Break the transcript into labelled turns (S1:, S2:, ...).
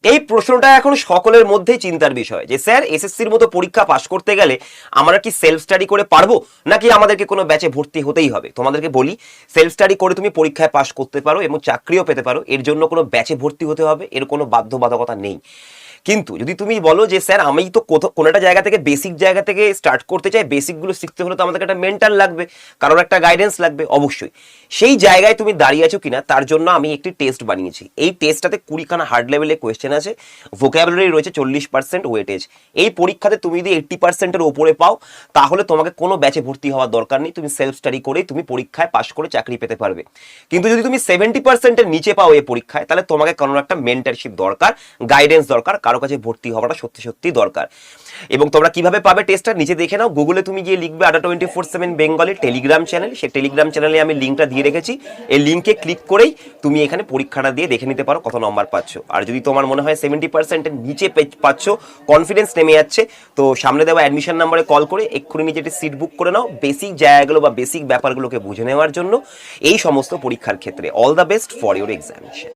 S1: এই প্রশ্নটা এখন সকলের মধ্যেই চিন্তার বিষয় যে স্যার এসএসসির মতো পরীক্ষা পাশ করতে গেলে আমরা কি সেলফ স্টাডি করে পারবো নাকি আমাদেরকে কোনো ব্যাচে ভর্তি হতেই হবে। তোমাদেরকে বলি, সেলফ স্টাডি করে তুমি পরীক্ষায় পাশ করতে পারো এবং চাকরিও পেতে পারো, এর জন্য কোনো ব্যাচে ভর্তি হতে হবে এর কোনো বাধ্যবাধকতা নেই। কিন্তু যদি তুমি বলো যে স্যার আমি তো কোনো একটা জায়গা থেকে বেসিক জায়গা থেকে স্টার্ট করতে চাই, বেসিকগুলো শিখতে হলে তো আমাদের একটা মেন্টাল লাগবে, কারোর একটা গাইডেন্স লাগবে, অবশ্যই সেই জায়গায় তুমি দাঁড়িয়ে আছো কিনা তার জন্য আমি একটি টেস্ট বানিয়েছি। এই টেস্টটাতে 20খানা হার্ড লেভেলের কোয়েশ্চেন আছে, ভোকাবুলারি রয়েছে 40% ওয়েটেজ। এই পরীক্ষাতে তুমি যদি 80%-এর ওপরে পাও তাহলে তোমাকে কোনো ব্যাচে ভর্তি হওয়ার দরকার নেই, তুমি সেলফ স্টাডি করেই তুমি পরীক্ষায় পাশ করে চাকরি পেতে পারবে। কিন্তু যদি তুমি 70%-এর নিচে পাও এই পরীক্ষায় তাহলে তোমাকে কোনো একটা মেন্টারশিপ দরকার, গাইডেন্স দরকার, কারো কাছে ভর্তি হওয়াটা সত্যি সত্যি দরকার। এবং তোমরা কিভাবে পাবে টেস্টটা নিচে দেখে নাও, গুগলে তুমি গিয়ে লিখবে আড্ডা 24/7 বেঙ্গলি টেলিগ্রাম চ্যানেল, সেই টেলিগ্রাম চ্যানেলে আমি লিঙ্কটা দিয়ে রেখেছি, এই লিঙ্কে ক্লিক করেই তুমি এখানে পরীক্ষাটা দিয়ে দেখে নিতে পারো কত নম্বর পাচ্ছ। আর যদি তোমার মনে হয় 70%-এর নিচে পাচ্ছ, কনফিডেন্স নেমে যাচ্ছে, তো সামনে দেওয়া অ্যাডমিশন নাম্বারে কল করে এক্ষুনি নিজে একটি সিট বুক করে নাও বেসিক জায়গাগুলো বা বেসিক ব্যাপারগুলোকে বুঝে নেওয়ার জন্য এই সমস্ত পরীক্ষার ক্ষেত্রে। All the best for your examination.